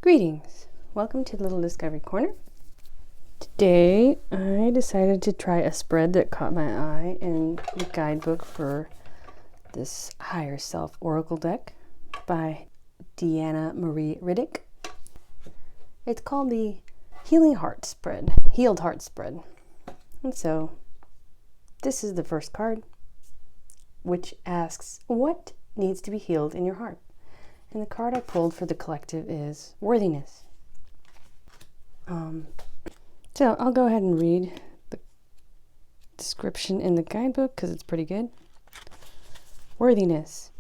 Greetings! Welcome to Little Discovery Corner. Today I decided to try a spread that caught my eye in the guidebook for this Higher Self Oracle deck by Deanna Marie Riddick. It's called the Healed Heart Spread. And so this is the first card, which asks, what needs to be healed in your heart? And the card I pulled for the collective is worthiness. So I'll go ahead and read the description in the guidebook because it's pretty good. Worthiness.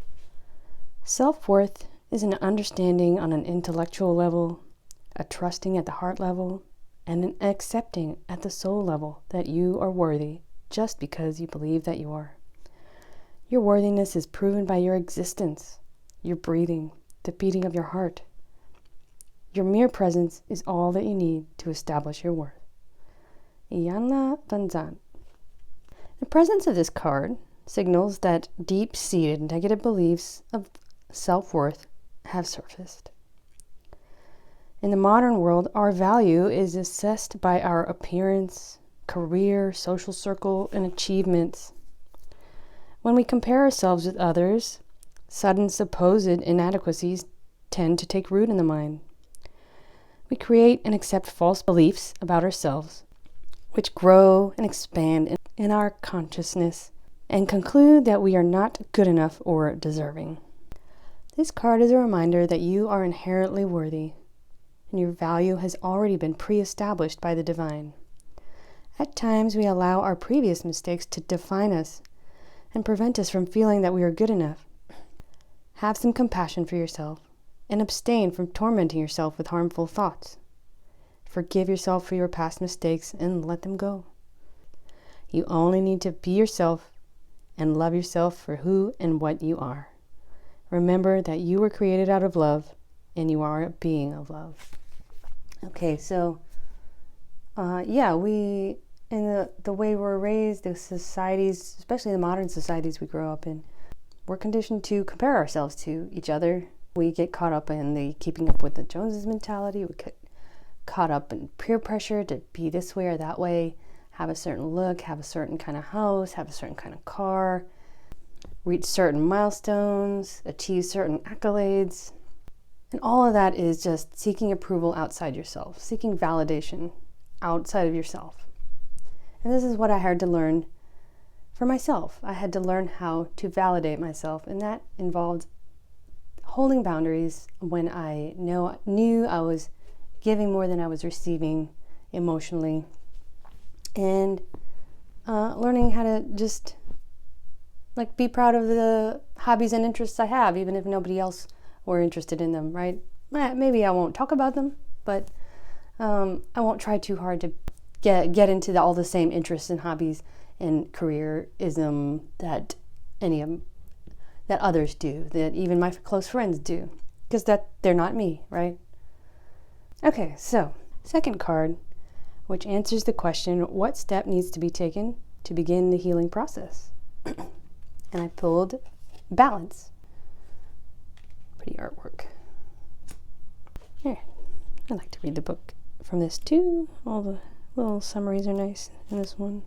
Self-worth is an understanding on an intellectual level, a trusting at the heart level, and an accepting at the soul level that you are worthy just because you believe that you are. Your worthiness is proven by your existence, your breathing, the beating of your heart. Your mere presence is all that you need to establish your worth. Iyanla Vanzant. The presence of this card signals that deep-seated negative beliefs of self-worth have surfaced. In the modern world, our value is assessed by our appearance, career, social circle, and achievements. When we compare ourselves with others, sudden supposed inadequacies tend to take root in the mind. We create and accept false beliefs about ourselves, which grow and expand in our consciousness and conclude that we are not good enough or deserving. This card is a reminder that you are inherently worthy, and your value has already been pre-established by the divine. At times, we allow our previous mistakes to define us and prevent us from feeling that we are good enough. Have some compassion for yourself and abstain from tormenting yourself with harmful thoughts. Forgive yourself for your past mistakes and let them go. You only need to be yourself and love yourself for who and what you are. Remember that you were created out of love and you are a being of love. Okay, so we, in the way we're raised, the societies, especially the modern societies we grow up in, we're conditioned to compare ourselves to each other. We get caught up in the keeping up with the Joneses mentality. We get caught up in peer pressure to be this way or that way, have a certain look, have a certain kind of house, have a certain kind of car, reach certain milestones, achieve certain accolades. And all of that is just seeking approval outside yourself, seeking validation outside of yourself. And this is what I had to learn for myself. I had to learn how to validate myself, and that involved holding boundaries when I knew I was giving more than I was receiving emotionally, and learning how to just be proud of the hobbies and interests I have, even if nobody else were interested in them, right? Maybe I won't talk about them, but I won't try too hard to get into all the same interests and hobbies and careerism that that others do, that even my close friends do, because they're not me, right? Okay, so second card, which answers the question, what step needs to be taken to begin the healing process? And I pulled balance. Pretty artwork. Yeah, I like to read the book from this too. All the little summaries are nice in this one.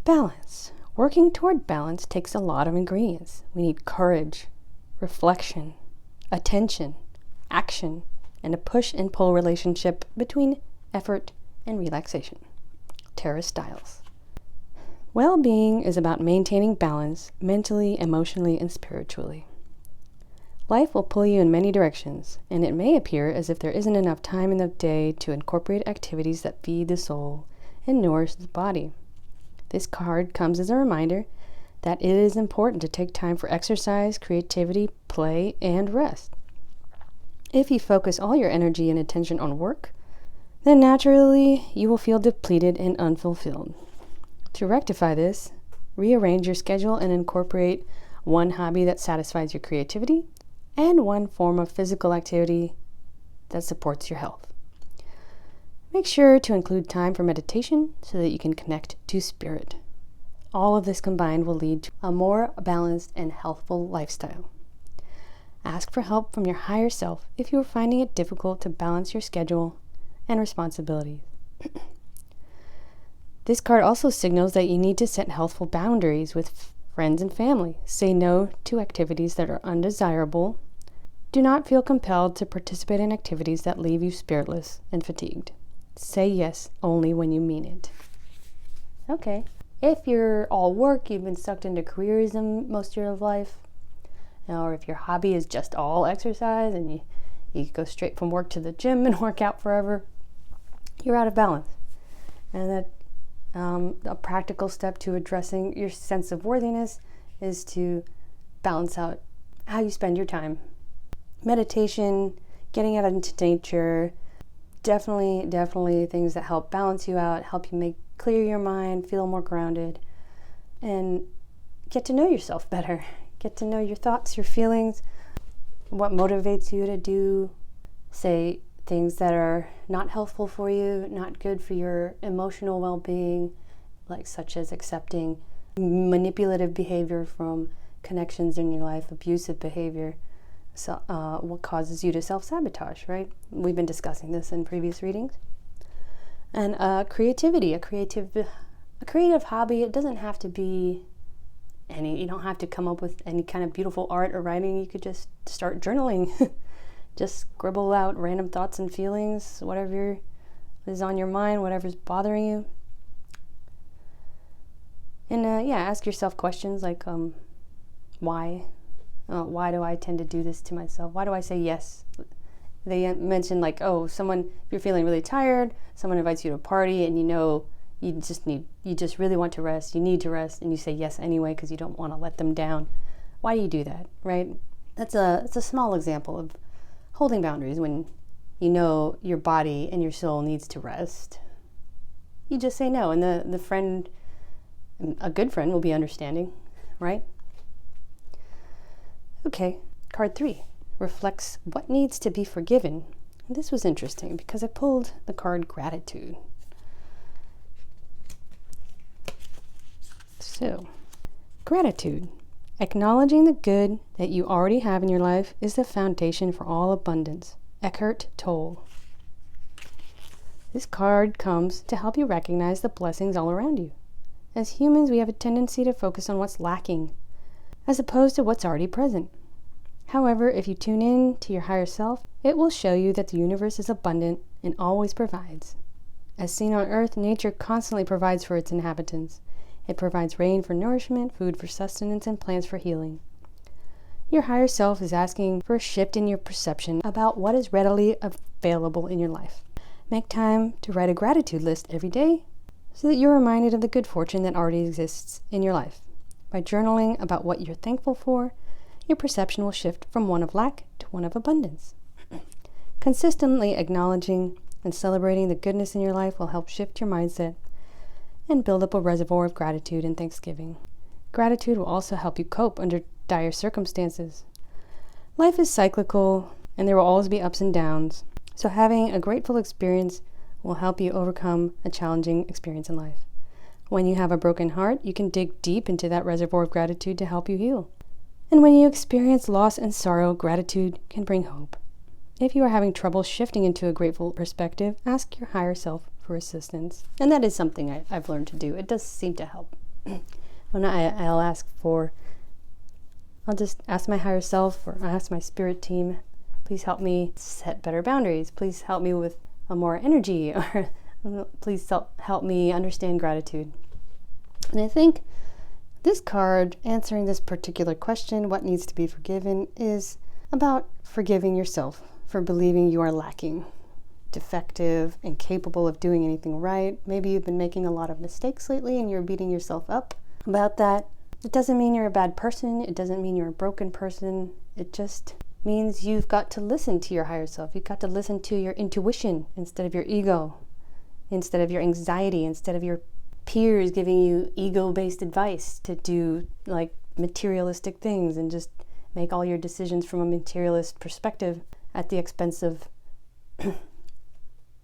Balance. Working toward balance takes a lot of ingredients. We need courage, reflection, attention, action, and a push and pull relationship between effort and relaxation. Tara Stiles. Well-being is about maintaining balance mentally, emotionally, and spiritually. Life will pull you in many directions, and it may appear as if there isn't enough time in the day to incorporate activities that feed the soul and nourish the body. This card comes as a reminder that it is important to take time for exercise, creativity, play, and rest. If you focus all your energy and attention on work, then naturally you will feel depleted and unfulfilled. To rectify this, rearrange your schedule and incorporate one hobby that satisfies your creativity and one form of physical activity that supports your health. Make sure to include time for meditation so that you can connect to spirit. All of this combined will lead to a more balanced and healthful lifestyle. Ask for help from your higher self if you are finding it difficult to balance your schedule and responsibilities. This card also signals that you need to set healthful boundaries with friends and family. Say no to activities that are undesirable. Do not feel compelled to participate in activities that leave you spiritless and fatigued. Say yes only when you mean it. Okay. If you're all work, you've been sucked into careerism most of your life, or if your hobby is just all exercise and you go straight from work to the gym and work out forever, you're out of balance. And that a practical step to addressing your sense of worthiness is to balance out how you spend your time. Meditation, getting out into nature, definitely things that help balance you out, help you clear your mind, feel more grounded, and get to know yourself better. Get to know your thoughts, your feelings, what motivates you to do, say things that are not helpful for you, not good for your emotional well-being, like such as accepting manipulative behavior from connections in your life, abusive behavior, so what causes you to self-sabotage, right? We've been discussing this in previous readings. And creativity, a creative hobby. It doesn't have to be you don't have to come up with any kind of beautiful art or writing. You could just start journaling. Just scribble out random thoughts and feelings, whatever is on your mind, whatever's bothering you. And ask yourself questions like, why? Why do I tend to do this to myself? Why do I say yes? They mentioned like, if you're feeling really tired, someone invites you to a party and you just really want to rest, you need to rest, and you say yes anyway because you don't want to let them down. Why do you do that, right? It's a small example of holding boundaries when you know your body and your soul needs to rest. You just say no, and the friend, a good friend, will be understanding, right? Okay, card 3 reflects what needs to be forgiven. This was interesting because I pulled the card gratitude. So, gratitude. Acknowledging the good that you already have in your life is the foundation for all abundance. Eckhart Tolle. This card comes to help you recognize the blessings all around you. As humans, we have a tendency to focus on what's lacking, as opposed to what's already present. However, if you tune in to your higher self, it will show you that the universe is abundant and always provides. As seen on Earth, nature constantly provides for its inhabitants. It provides rain for nourishment, food for sustenance, and plants for healing. Your higher self is asking for a shift in your perception about what is readily available in your life. Make time to write a gratitude list every day so that you're reminded of the good fortune that already exists in your life. By journaling about what you're thankful for, your perception will shift from one of lack to one of abundance. Consistently acknowledging and celebrating the goodness in your life will help shift your mindset and build up a reservoir of gratitude and thanksgiving. Gratitude will also help you cope under dire circumstances. Life is cyclical, and there will always be ups and downs, so having a grateful experience will help you overcome a challenging experience in life. When you have a broken heart, you can dig deep into that reservoir of gratitude to help you heal. And when you experience loss and sorrow, gratitude can bring hope. If you are having trouble shifting into a grateful perspective, ask your higher self for assistance. And that is something I've learned to do. It does seem to help. When I'll just ask my higher self or ask my spirit team, please help me set better boundaries. Please help me with more energy, or please help me understand gratitude. And I think this card, answering this particular question, what needs to be forgiven, is about forgiving yourself for believing you are lacking, defective, incapable of doing anything right. Maybe you've been making a lot of mistakes lately and you're beating yourself up about that. It doesn't mean you're a bad person. It doesn't mean you're a broken person. It just means you've got to listen to your higher self. You've got to listen to your intuition instead of your ego, instead of your anxiety, instead of your peers giving you ego-based advice to do like materialistic things and just make all your decisions from a materialist perspective at the expense of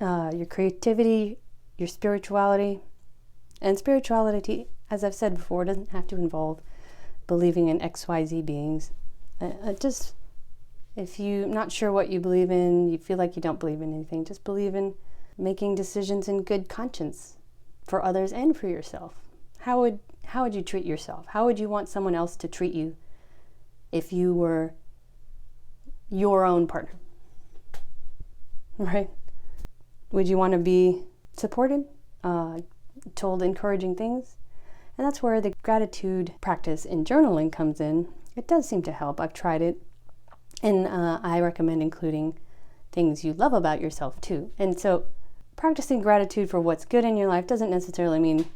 your creativity, your spirituality. And spirituality, as I've said before, doesn't have to involve believing in XYZ beings. Just If you're not sure what you believe in, you feel like you don't believe in anything, just believe in making decisions in good conscience for others and for yourself. How would you treat yourself? How would you want someone else to treat you if you were your own partner? Right? Would you want to be supported, told encouraging things? And that's where the gratitude practice in journaling comes in. It does seem to help. I've tried it. And I recommend including things you love about yourself too. And so practicing gratitude for what's good in your life doesn't necessarily mean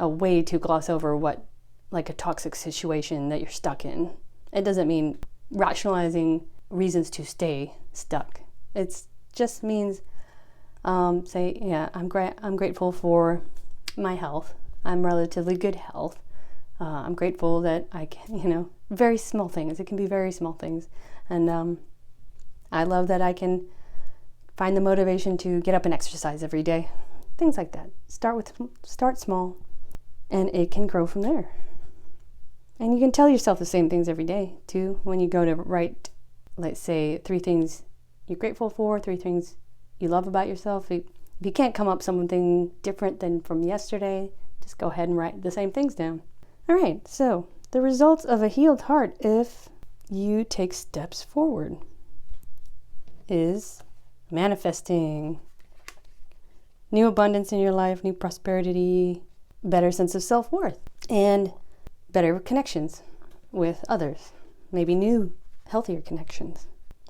a way to gloss over what, like a toxic situation that you're stuck in. It doesn't mean rationalizing reasons to stay stuck. It just means say, yeah, I'm grateful for my health. I'm relatively good health. I'm grateful that I can, very small things. It can be very small things. And I love that I can find the motivation to get up and exercise every day. Things like that. Start small, and it can grow from there. And you can tell yourself the same things every day too. When you go to write, let's say 3 things you're grateful for, 3 things you love about yourself. If you can't come up with something different than from yesterday, just go ahead and write the same things down. All right, so the results of a healed heart, if you take steps forward, is manifesting new abundance in your life, new prosperity, better sense of self-worth, and better connections with others, maybe new, healthier connections.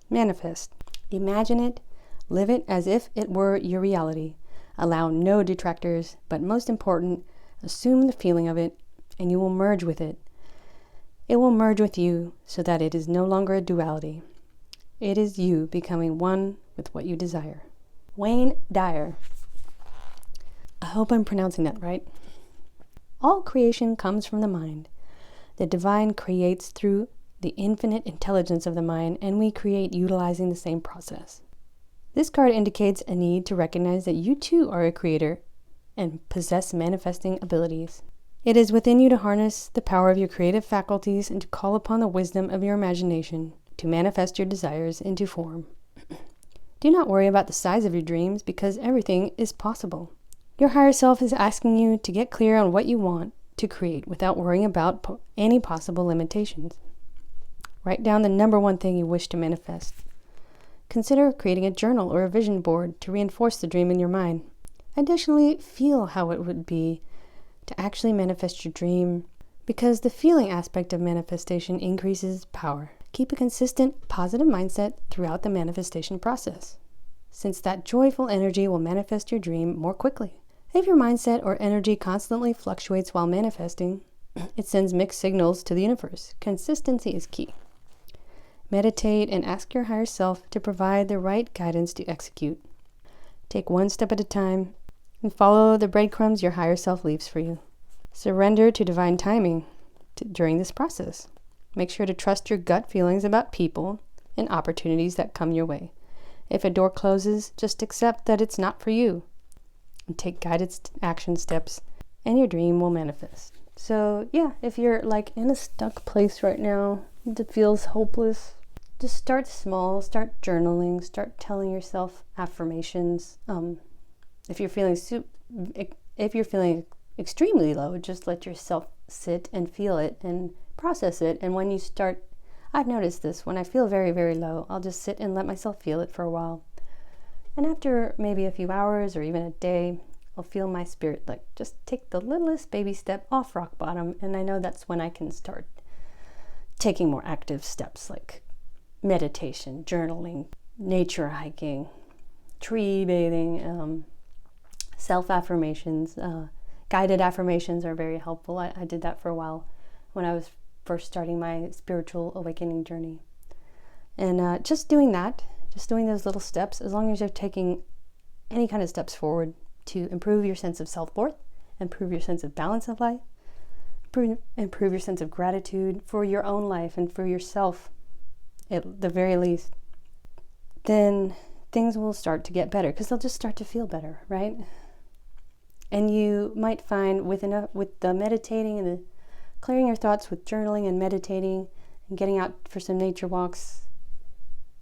Manifest. Imagine it, live it as if it were your reality. Allow no detractors, but most important, assume the feeling of it, and you will merge with it. It will merge with you so that it is no longer a duality. It is you becoming one with what you desire. Wayne Dyer. I hope I'm pronouncing that right. All creation comes from the mind. The divine creates through the infinite intelligence of the mind, and we create utilizing the same process. This card indicates a need to recognize that you too are a creator and possess manifesting abilities. It is within you to harness the power of your creative faculties and to call upon the wisdom of your imagination to manifest your desires into form. Do not worry about the size of your dreams, because everything is possible. Your higher self is asking you to get clear on what you want to create without worrying about any possible limitations. Write down the number 1 thing you wish to manifest. Consider creating a journal or a vision board to reinforce the dream in your mind. Additionally, feel how it would be to actually manifest your dream, because the feeling aspect of manifestation increases power. Keep a consistent, positive mindset throughout the manifestation process, since that joyful energy will manifest your dream more quickly. If your mindset or energy constantly fluctuates while manifesting, it sends mixed signals to the universe. Consistency is key. Meditate and ask your higher self to provide the right guidance to execute. Take one step at a time and follow the breadcrumbs your higher self leaves for you. Surrender to divine timing during this process. Make sure to trust your gut feelings about people and opportunities that come your way. If a door closes, just accept that it's not for you and take guided action steps, and your dream will manifest. So yeah, if you're like in a stuck place right now that feels hopeless, just start small, start journaling, start telling yourself affirmations. If you're feeling extremely low, just let yourself sit and feel it and process it. And when you start, I've noticed this, when I feel very, very low, I'll just sit and let myself feel it for a while. And after maybe a few hours or even a day, I'll feel my spirit like just take the littlest baby step off rock bottom. And I know that's when I can start taking more active steps like meditation, journaling, nature hiking, tree bathing, self-affirmations. Guided affirmations are very helpful. I did that for a while when I was first starting my spiritual awakening journey. And just doing those little steps, as long as you're taking any kind of steps forward to improve your sense of self-worth, improve your sense of balance of life, improve your sense of gratitude for your own life and for yourself, at the very least, then things will start to get better, because they'll just start to feel better, right? And you might find with the meditating and the clearing your thoughts with journaling and meditating and getting out for some nature walks,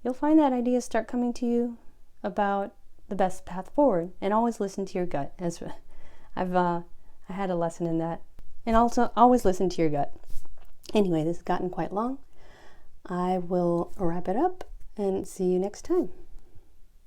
you'll find that ideas start coming to you about the best path forward. And always listen to your gut. As I had a lesson in that. And also always listen to your gut. Anyway, this has gotten quite long. I will wrap it up and see you next time.